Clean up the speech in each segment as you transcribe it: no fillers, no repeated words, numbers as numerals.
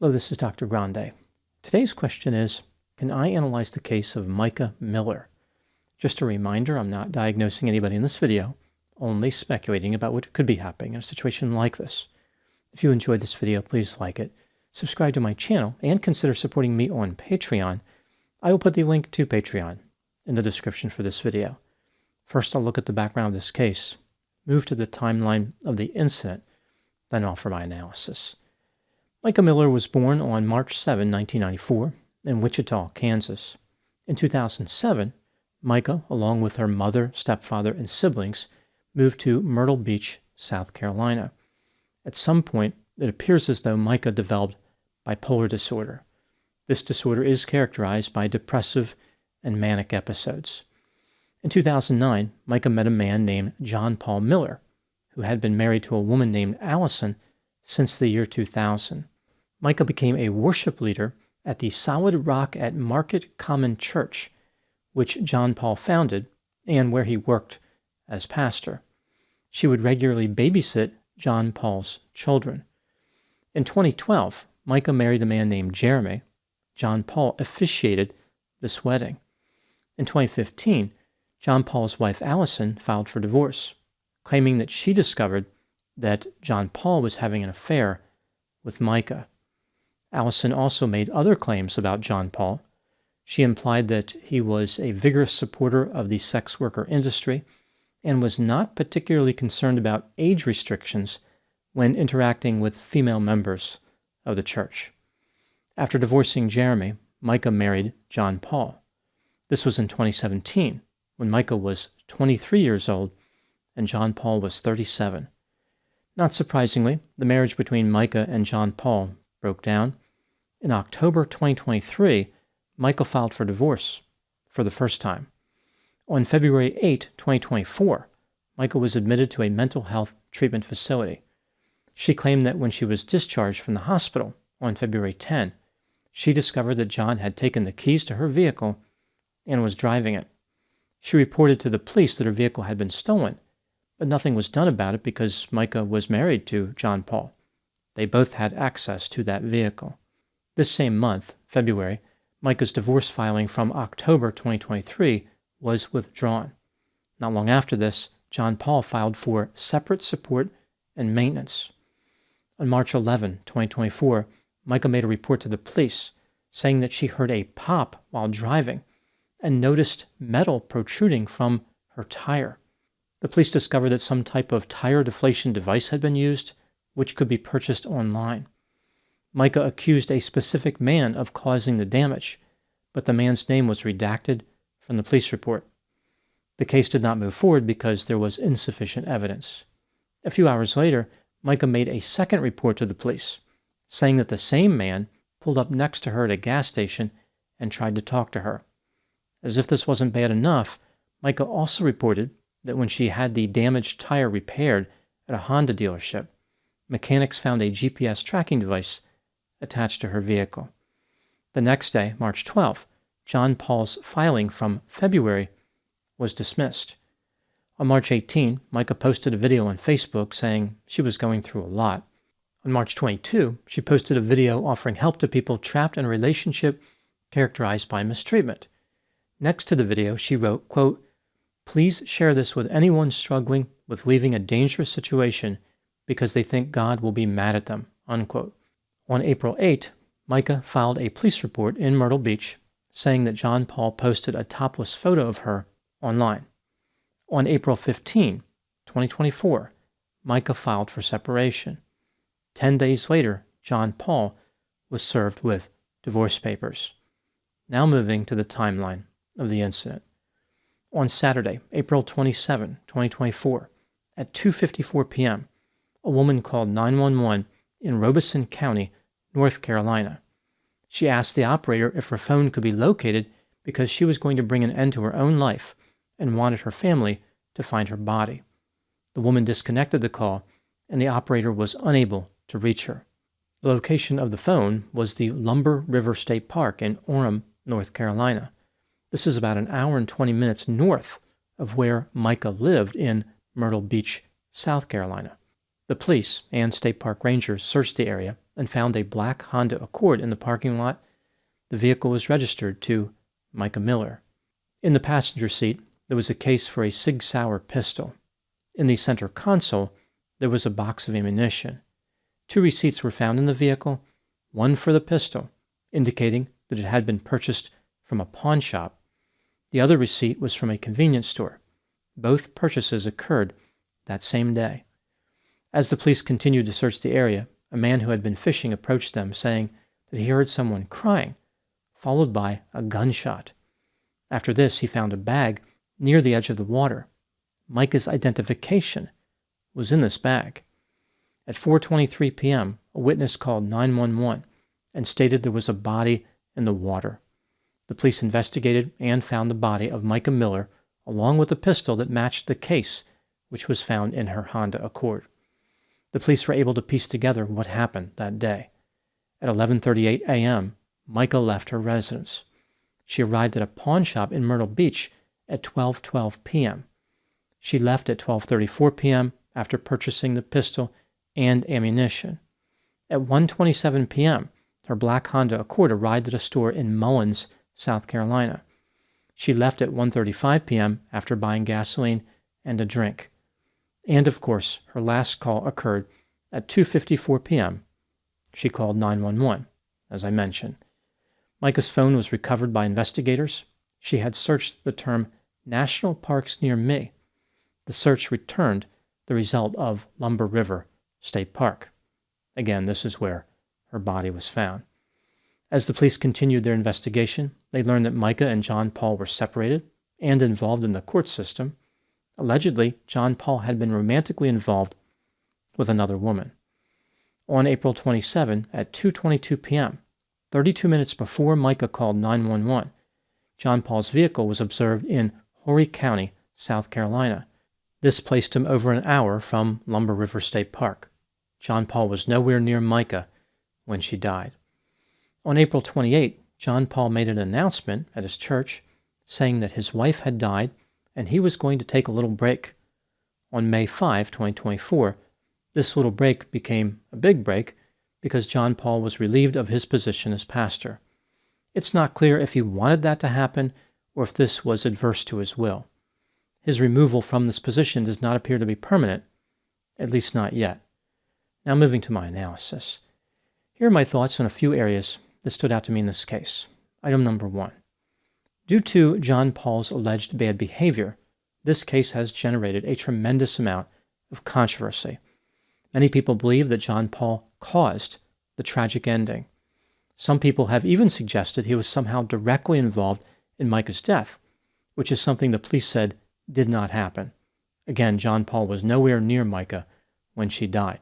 Hello, this is Dr. Grande. Today's question is, can I analyze the case of Mica Miller? Just a reminder, I'm not diagnosing anybody in this video, only speculating about what could be happening in a situation like this. If you enjoyed this video, please like it, subscribe to my channel, and consider supporting me on Patreon. I will put the link to Patreon in the description for this video. First, I'll look at the background of this case, move to the timeline of the incident, then offer my analysis. Mica Miller was born on March 7, 1994, in Wichita, Kansas. In 2007, Mica, along with her mother, stepfather, and siblings, moved to Myrtle Beach, South Carolina. At some point, it appears as though Mica developed bipolar disorder. This disorder is characterized by depressive and manic episodes. In 2009, Mica met a man named John Paul Miller, who had been married to a woman named Allison since the year 2000. Mica became a worship leader at the Solid Rock at Market Common Church, which John Paul founded and where he worked as pastor. She would regularly babysit John Paul's children. In 2012, Mica married a man named Jeremy. John Paul officiated this wedding. In 2015, John Paul's wife Allison filed for divorce, claiming that she discovered that John Paul was having an affair with Mica. Allison also made other claims about John Paul. She implied that he was a vigorous supporter of the sex worker industry and was not particularly concerned about age restrictions when interacting with female members of the church. After divorcing Jeremy, Mica married John Paul. This was in 2017, when Mica was 23 years old and John Paul was 37. Not surprisingly, the marriage between Mica and John Paul broke down. In October 2023, Mica filed for divorce for the first time. On February 8, 2024, Mica was admitted to a mental health treatment facility. She claimed that when she was discharged from the hospital on February 10, she discovered that John had taken the keys to her vehicle and was driving it. She reported to the police that her vehicle had been stolen, but nothing was done about it because Mica was married to John Paul. They both had access to that vehicle. This same month, February, Mica's divorce filing from October 2023 was withdrawn. Not long after this, John Paul filed for separate support and maintenance. On March 11, 2024, Mica made a report to the police saying that she heard a pop while driving and noticed metal protruding from her tire. The police discovered that some type of tire deflation device had been used, which could be purchased online. Mica accused a specific man of causing the damage, but the man's name was redacted from the police report. The case did not move forward because there was insufficient evidence. A few hours later, Mica made a second report to the police, saying that the same man pulled up next to her at a gas station and tried to talk to her. As if this wasn't bad enough, Mica also reported that when she had the damaged tire repaired at a Honda dealership, mechanics found a GPS tracking device attached to her vehicle. The next day, March 12, John Paul's filing from February was dismissed. On March 18, Mica posted a video on Facebook saying she was going through a lot. On March 22, she posted a video offering help to people trapped in a relationship characterized by mistreatment. Next to the video, she wrote, quote, "Please share this with anyone struggling with leaving a dangerous situation because they think God will be mad at them," unquote. On April 8, Mica filed a police report in Myrtle Beach saying that John Paul posted a topless photo of her online. On April 15, 2024, Mica filed for separation. 10 days later, John Paul was served with divorce papers. Now moving to the timeline of the incident. On Saturday, April 27, 2024, at 2:54 p.m., a woman called 911 in Robeson County, North Carolina. She asked the operator if her phone could be located because she was going to bring an end to her own life and wanted her family to find her body. The woman disconnected the call, and the operator was unable to reach her. The location of the phone was the Lumber River State Park in Orem, North Carolina. This is about an hour and 20 minutes north of where Mica lived in Myrtle Beach, South Carolina. The police and state park rangers searched the area and found a black Honda Accord in the parking lot. The vehicle was registered to Mica Miller. In the passenger seat, there was a case for a Sig Sauer pistol. In the center console, there was a box of ammunition. 2 receipts were found in the vehicle, one for the pistol, indicating that it had been purchased from a pawn shop. The other receipt was from a convenience store. Both purchases occurred that same day. As the police continued to search the area, a man who had been fishing approached them, saying that he heard someone crying, followed by a gunshot. After this, he found a bag near the edge of the water. Mica's identification was in this bag. At 4:23 p.m., a witness called 911 and stated there was a body in the water. The police investigated and found the body of Mica Miller, along with a pistol that matched the case, which was found in her Honda Accord. The police were able to piece together what happened that day. At 11:38 a.m., Mica left her residence. She arrived at a pawn shop in Myrtle Beach at 12:12 p.m. She left at 12:34 p.m. after purchasing the pistol and ammunition. At 1:27 p.m., her black Honda Accord arrived at a store in Mullins, South Carolina. She left at 1:35 p.m. after buying gasoline and a drink. And of course, her last call occurred at 2:54 p.m. She called 911, as I mentioned. Mica's phone was recovered by investigators. She had searched the term National Parks Near Me. The search returned the result of Lumber River State Park. Again, this is where her body was found. As the police continued their investigation, they learned that Mica and John Paul were separated and involved in the court system. Allegedly, John Paul had been romantically involved with another woman. On April 27 at 2:22 p.m., 32 minutes before Mica called 911, John Paul's vehicle was observed in Horry County, South Carolina. This placed him over an hour from Lumber River State Park. John Paul was nowhere near Mica when she died. On April 28, John Paul made an announcement at his church saying that his wife had died and he was going to take a little break. On May 5, 2024, this little break became a big break because John Paul was relieved of his position as pastor. It's not clear if he wanted that to happen or if this was adverse to his will. His removal from this position does not appear to be permanent, at least not yet. Now moving to my analysis. Here are my thoughts on a few areas that stood out to me in this case. Item number 1. Due to John Paul's alleged bad behavior, this case has generated a tremendous amount of controversy. Many people believe that John Paul caused the tragic ending. Some people have even suggested he was somehow directly involved in Mica's death, which is something the police said did not happen. Again, John Paul was nowhere near Mica when she died.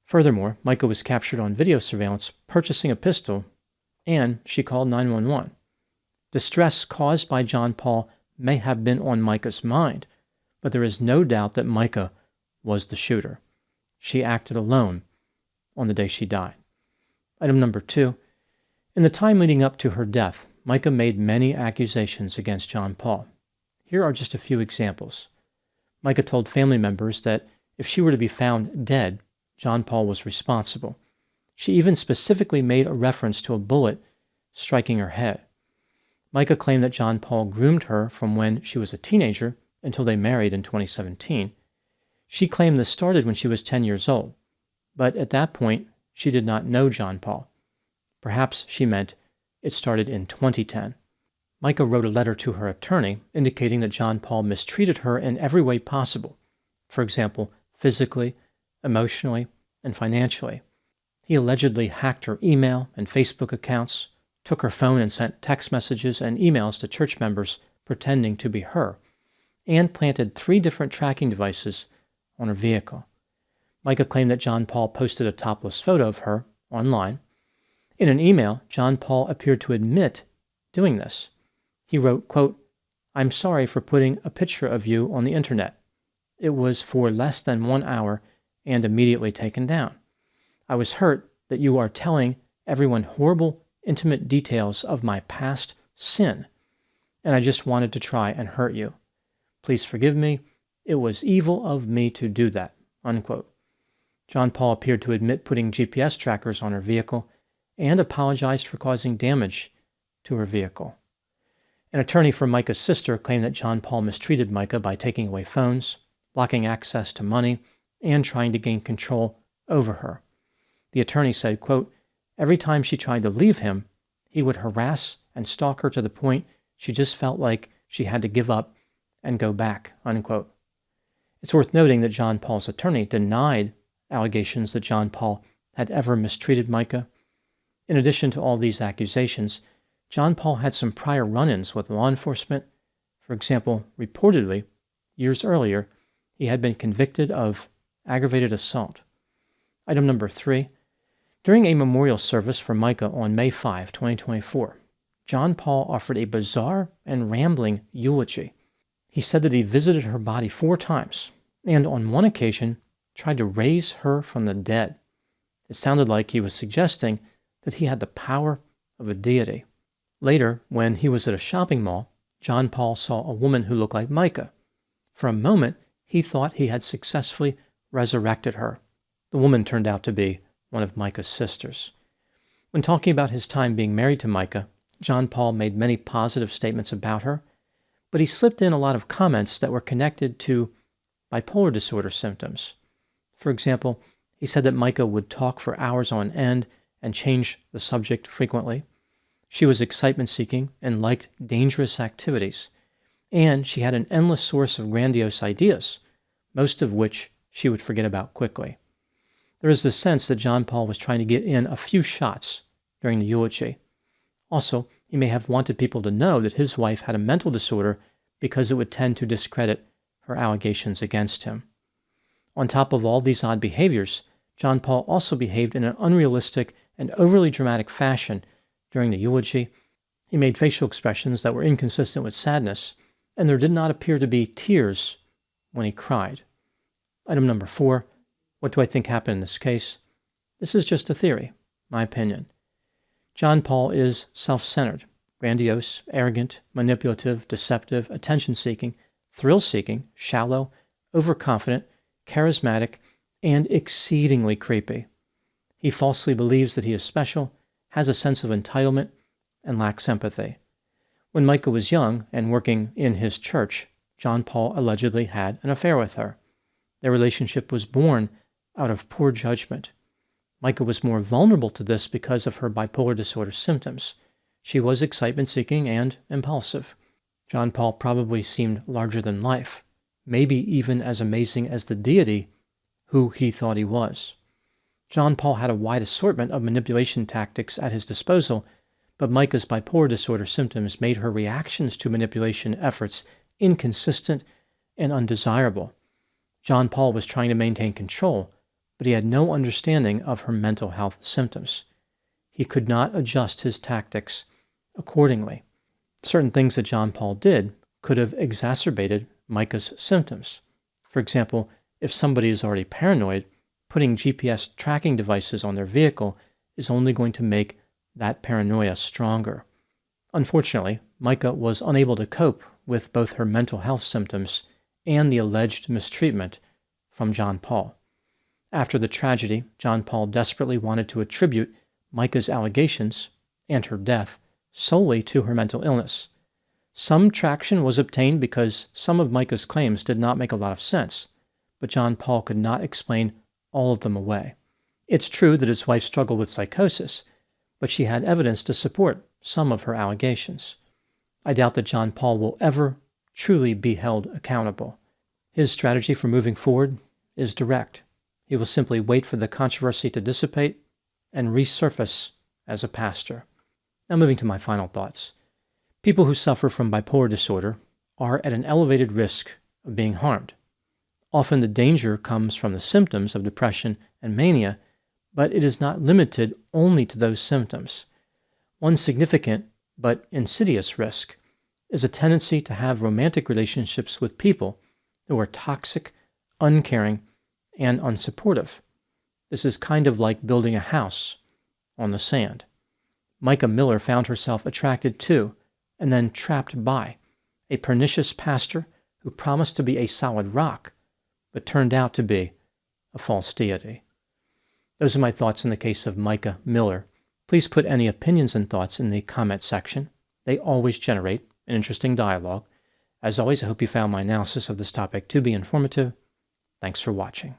Furthermore, Mica was captured on video surveillance purchasing a pistol, and she called 911. Distress caused by John Paul may have been on Mica's mind, but there is no doubt that Mica was the shooter. She acted alone on the day she died. Item number 2. In the time leading up to her death, Mica made many accusations against John Paul. Here are just a few examples. Mica told family members that if she were to be found dead, John Paul was responsible. She even specifically made a reference to a bullet striking her head. Mica claimed that John Paul groomed her from when she was a teenager until they married in 2017. She claimed this started when she was 10 years old, but at that point, she did not know John Paul. Perhaps she meant it started in 2010. Mica wrote a letter to her attorney indicating that John Paul mistreated her in every way possible, for example, physically, emotionally, and financially. He allegedly hacked her email and Facebook accounts, took her phone and sent text messages and emails to church members pretending to be her, and planted 3 different tracking devices on her vehicle. Mica claimed that John Paul posted a topless photo of her online. In an email, John Paul appeared to admit doing this. He wrote, quote, "I'm sorry for putting a picture of you on the internet. It was for less than 1 hour and immediately taken down. I was hurt that you are telling everyone horrible, intimate details of my past sin, and I just wanted to try and hurt you. Please forgive me. It was evil of me to do that," unquote. John Paul appeared to admit putting GPS trackers on her vehicle and apologized for causing damage to her vehicle. An attorney for Mica's sister claimed that John Paul mistreated Mica by taking away phones, blocking access to money, and trying to gain control over her. The attorney said, quote, "Every time she tried to leave him, he would harass and stalk her to the point she just felt like she had to give up and go back," unquote. It's worth noting that John Paul's attorney denied allegations that John Paul had ever mistreated Mica. In addition to all these accusations, John Paul had some prior run-ins with law enforcement. For example, reportedly, years earlier, he had been convicted of aggravated assault. Item number 3. During a memorial service for Mica on May 5, 2024, John Paul offered a bizarre and rambling eulogy. He said that he visited her body 4 times, and on one occasion tried to raise her from the dead. It sounded like he was suggesting that he had the power of a deity. Later, when he was at a shopping mall, John Paul saw a woman who looked like Mica. For a moment, he thought he had successfully resurrected her. The woman turned out to be one of Mica's sisters. When talking about his time being married to Mica, John Paul made many positive statements about her, but he slipped in a lot of comments that were connected to bipolar disorder symptoms. For example, he said that Mica would talk for hours on end and change the subject frequently. She was excitement-seeking and liked dangerous activities, and she had an endless source of grandiose ideas, most of which she would forget about quickly. There is the sense that John Paul was trying to get in a few shots during the eulogy. Also, he may have wanted people to know that his wife had a mental disorder because it would tend to discredit her allegations against him. On top of all these odd behaviors, John Paul also behaved in an unrealistic and overly dramatic fashion during the eulogy. He made facial expressions that were inconsistent with sadness, and there did not appear to be tears when he cried. Item number 4. What do I think happened in this case? This is just a theory, my opinion. John Paul is self-centered, grandiose, arrogant, manipulative, deceptive, attention-seeking, thrill-seeking, shallow, overconfident, charismatic, and exceedingly creepy. He falsely believes that he is special, has a sense of entitlement, and lacks empathy. When Mica was young and working in his church, John Paul allegedly had an affair with her. Their relationship was born out of poor judgment. Mica was more vulnerable to this because of her bipolar disorder symptoms. She was excitement-seeking and impulsive. John Paul probably seemed larger than life, maybe even as amazing as the deity who he thought he was. John Paul had a wide assortment of manipulation tactics at his disposal, but Mica's bipolar disorder symptoms made her reactions to manipulation efforts inconsistent and undesirable. John Paul was trying to maintain control, but he had no understanding of her mental health symptoms. He could not adjust his tactics accordingly. Certain things that John Paul did could have exacerbated Mica's symptoms. For example, if somebody is already paranoid, putting GPS tracking devices on their vehicle is only going to make that paranoia stronger. Unfortunately, Mica was unable to cope with both her mental health symptoms and the alleged mistreatment from John Paul. After the tragedy, John Paul desperately wanted to attribute Mica's allegations and her death solely to her mental illness. Some traction was obtained because some of Mica's claims did not make a lot of sense, but John Paul could not explain all of them away. It's true that his wife struggled with psychosis, but she had evidence to support some of her allegations. I doubt that John Paul will ever truly be held accountable. His strategy for moving forward is direct. He will simply wait for the controversy to dissipate and resurface as a pastor. Now moving to my final thoughts. People who suffer from bipolar disorder are at an elevated risk of being harmed. Often the danger comes from the symptoms of depression and mania, but it is not limited only to those symptoms. One significant but insidious risk is a tendency to have romantic relationships with people who are toxic, uncaring, and unsupportive. This is kind of like building a house on the sand. Mica Miller found herself attracted to, and then trapped by, a pernicious pastor who promised to be a solid rock, but turned out to be a false deity. Those are my thoughts in the case of Mica Miller. Please put any opinions and thoughts in the comment section. They always generate an interesting dialogue. As always, I hope you found my analysis of this topic to be informative. Thanks for watching.